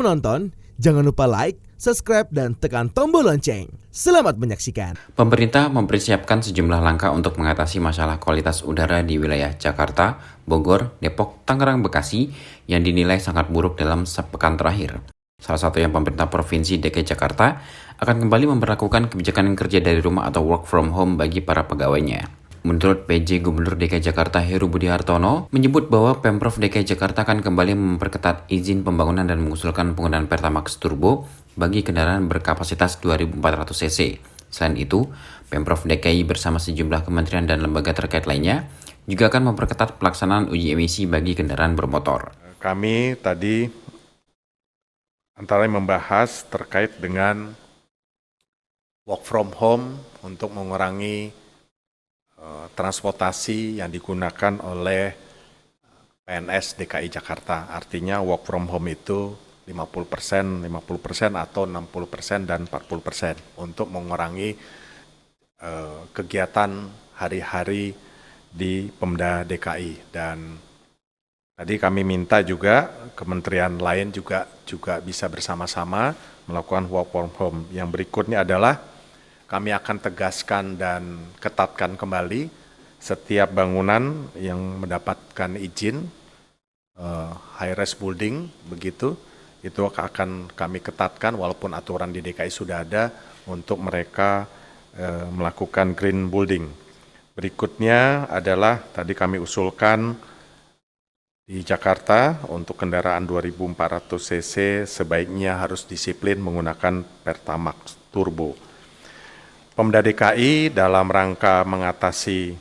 menonton, jangan lupa like, subscribe, dan tekan tombol lonceng. Selamat menyaksikan. Pemerintah mempersiapkan sejumlah langkah untuk mengatasi masalah kualitas udara di wilayah Jakarta, Bogor, Depok, Tangerang, Bekasi yang dinilai sangat buruk dalam sepekan terakhir. Salah satu yang pemerintah Provinsi DKI Jakarta akan kembali memperlakukan kebijakan kerja dari rumah atau work from home bagi para pegawainya. Menurut PJ Gubernur DKI Jakarta Heru Budi Hartono, menyebut bahwa Pemprov DKI Jakarta akan kembali memperketat izin pembangunan dan mengusulkan penggunaan Pertamax Turbo bagi kendaraan berkapasitas 2.400 cc. Selain itu, Pemprov DKI bersama sejumlah kementerian dan lembaga terkait lainnya juga akan memperketat pelaksanaan uji emisi bagi kendaraan bermotor. Kami tadi antara membahas terkait dengan work from home untuk mengurangi transportasi yang digunakan oleh PNS DKI Jakarta. Artinya work from home itu 50%, 50% atau 60% dan 40% untuk mengurangi kegiatan hari-hari di Pemda DKI. Dan tadi kami minta juga kementerian lain juga bisa bersama-sama melakukan work from home. Yang berikutnya adalah kami akan tegaskan dan ketatkan kembali setiap bangunan yang mendapatkan izin high-rise building begitu, itu akan kami ketatkan walaupun aturan di DKI sudah ada untuk mereka melakukan green building. Berikutnya adalah tadi kami usulkan di Jakarta untuk kendaraan 2.400 cc sebaiknya harus disiplin menggunakan Pertamax Turbo. Pemda DKI dalam rangka mengatasi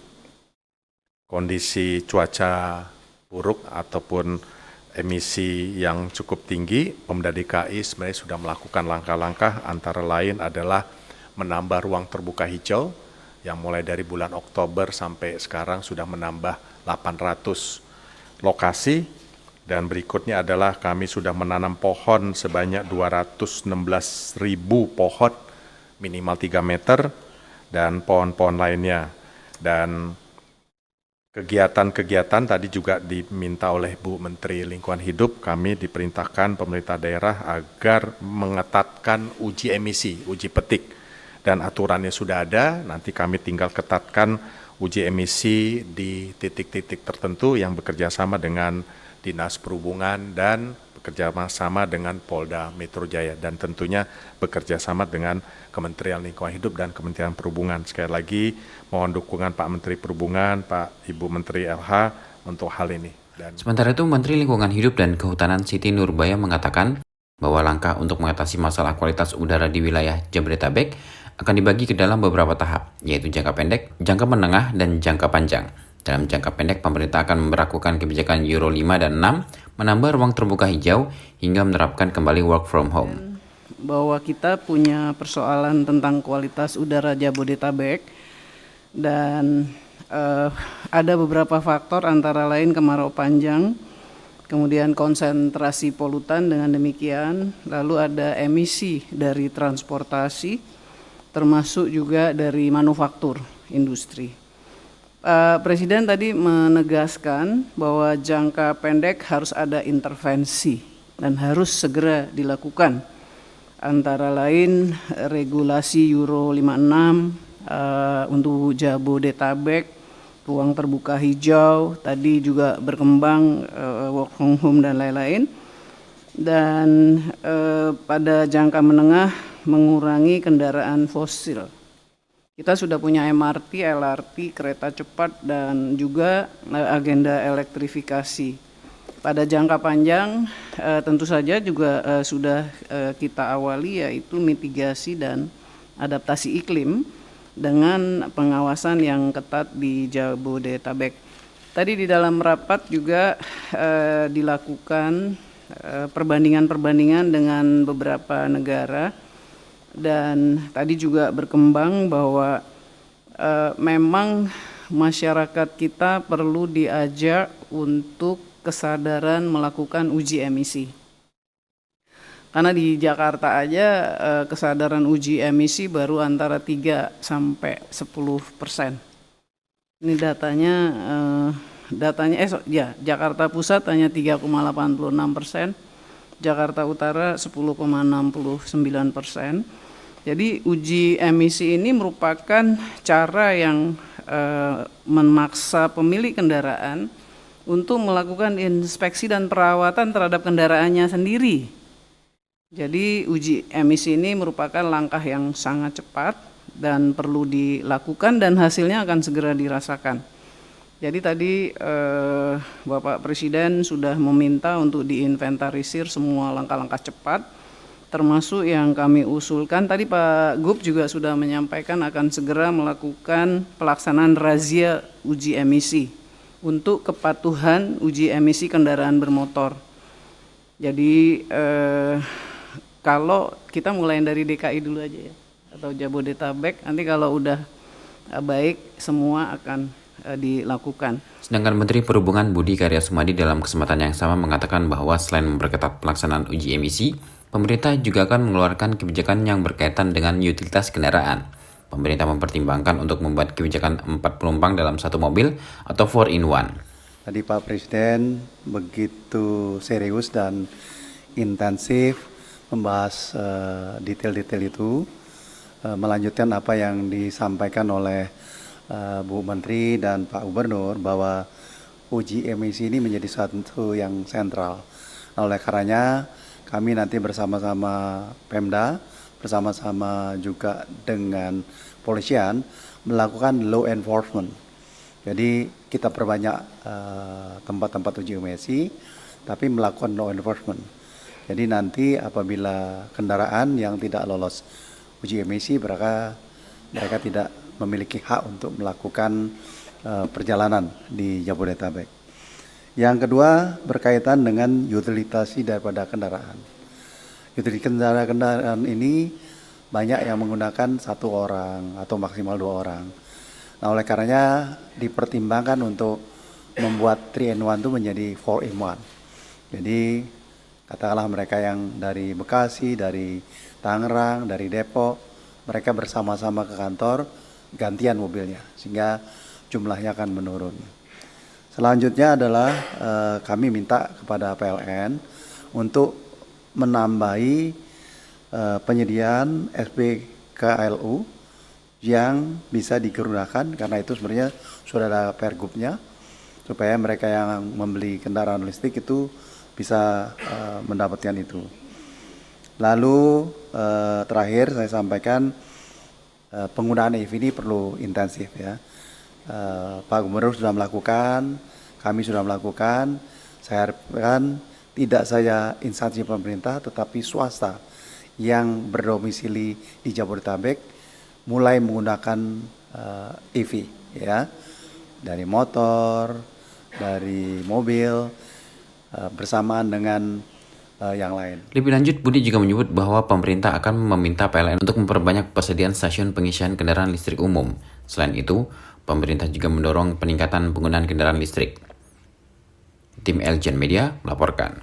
kondisi cuaca buruk ataupun emisi yang cukup tinggi, Pemda DKI sebenarnya sudah melakukan langkah-langkah antara lain adalah menambah ruang terbuka hijau yang mulai dari bulan Oktober sampai sekarang sudah menambah 800 lokasi, dan berikutnya adalah kami sudah menanam pohon sebanyak 216.000 pohon minimal 3 meter dan pohon-pohon lainnya. Dan kegiatan-kegiatan tadi juga diminta oleh Bu Menteri Lingkungan Hidup, kami diperintahkan pemerintah daerah agar mengetatkan uji emisi, uji petik, dan aturannya sudah ada, nanti kami tinggal ketatkan uji emisi di titik-titik tertentu yang bekerja sama dengan Dinas Perhubungan dan bekerja sama dengan Polda Metro Jaya, dan tentunya bekerja sama dengan Kementerian Lingkungan Hidup dan Kementerian Perhubungan. Sekali lagi mohon dukungan Pak Menteri Perhubungan, Pak Ibu Menteri LH untuk hal ini. Sementara itu, Menteri Lingkungan Hidup dan Kehutanan Siti Nurbaya mengatakan bahwa langkah untuk mengatasi masalah kualitas udara di wilayah Jabodetabek akan dibagi ke dalam beberapa tahap, yaitu jangka pendek, jangka menengah, dan jangka panjang. Dalam jangka pendek, pemerintah akan memberlakukan kebijakan Euro 5 dan 6, menambah ruang terbuka hijau, hingga menerapkan kembali work from home. Bahwa kita punya persoalan tentang kualitas udara Jabodetabek, dan ada beberapa faktor antara lain kemarau panjang, kemudian konsentrasi polutan dengan demikian, lalu ada emisi dari transportasi, termasuk juga dari manufaktur industri. Presiden tadi menegaskan bahwa jangka pendek harus ada intervensi dan harus segera dilakukan. Antara lain regulasi Euro 56 untuk Jabodetabek, ruang terbuka hijau, tadi juga berkembang work from home dan lain-lain. Dan pada jangka menengah mengurangi kendaraan fosil. Kita sudah punya MRT, LRT, kereta cepat, dan juga agenda elektrifikasi. Pada jangka panjang tentu saja juga sudah kita awali, yaitu mitigasi dan adaptasi iklim dengan pengawasan yang ketat di Jabodetabek. Tadi di dalam rapat juga dilakukan perbandingan-perbandingan dengan beberapa negara, dan tadi juga berkembang bahwa memang masyarakat kita perlu diajak untuk kesadaran melakukan uji emisi. Karena di Jakarta aja kesadaran uji emisi baru antara 3 sampai 10%. Ini datanya Jakarta Pusat hanya 3,86%, Jakarta Utara 10,69%. Jadi uji emisi ini merupakan cara yang memaksa pemilik kendaraan untuk melakukan inspeksi dan perawatan terhadap kendaraannya sendiri. Jadi uji emisi ini merupakan langkah yang sangat cepat dan perlu dilakukan dan hasilnya akan segera dirasakan. Jadi tadi Bapak Presiden sudah meminta untuk diinventarisir semua langkah-langkah cepat, termasuk yang kami usulkan. Tadi Pak Gub juga sudah menyampaikan akan segera melakukan pelaksanaan razia uji emisi untuk kepatuhan uji emisi kendaraan bermotor. Jadi kalau kita mulai dari DKI dulu aja ya, atau Jabodetabek, nanti kalau udah baik semua akan dilakukan. Sedangkan Menteri Perhubungan Budi Karya Sumadi dalam kesempatan yang sama mengatakan bahwa selain memperketat pelaksanaan uji emisi, pemerintah juga akan mengeluarkan kebijakan yang berkaitan dengan utilitas kendaraan. Pemerintah mempertimbangkan untuk membuat kebijakan 4 penumpang dalam satu mobil atau 4-in-1. Tadi Pak Presiden begitu serius dan intensif membahas detail-detail itu, melanjutkan apa yang disampaikan oleh Bu Menteri dan Pak Gubernur bahwa uji emisi ini menjadi satu yang sentral. Nah, oleh karenanya kami nanti bersama-sama Pemda, bersama-sama juga dengan polisian melakukan law enforcement. Jadi kita perbanyak tempat-tempat uji emisi, tapi melakukan law enforcement. Jadi nanti apabila kendaraan yang tidak lolos uji emisi, mereka tidak memiliki hak untuk melakukan perjalanan di Jabodetabek. Yang kedua berkaitan dengan utilisasi daripada kendaraan. Utilisasi kendaraan ini banyak yang menggunakan 1 orang atau maksimal 2 orang. Nah, oleh karenanya dipertimbangkan untuk membuat 3-in-1 itu menjadi 4-in-1. Jadi katakanlah mereka yang dari Bekasi, dari Tangerang, dari Depok, mereka bersama-sama ke kantor, gantian mobilnya, sehingga jumlahnya akan menurun. Selanjutnya adalah kami minta kepada PLN untuk menambahi penyediaan SPKLU yang bisa digunakan, karena itu sebenarnya sudah ada pergubnya, supaya mereka yang membeli kendaraan listrik itu bisa mendapatkan itu. Lalu terakhir saya sampaikan penggunaan EV ini perlu intensif ya. Pak Gubernur sudah melakukan, kami sudah melakukan. Saya harapkan tidak saja instansi pemerintah tetapi swasta yang berdomisili di Jabodetabek mulai menggunakan EV ya, dari motor, dari mobil, bersamaan dengan yang lain. Lebih lanjut, Budi juga menyebut bahwa pemerintah akan meminta PLN untuk memperbanyak persediaan stasiun pengisian kendaraan listrik umum. Selain itu, pemerintah juga mendorong peningkatan penggunaan kendaraan listrik. Tim Elgen Media melaporkan.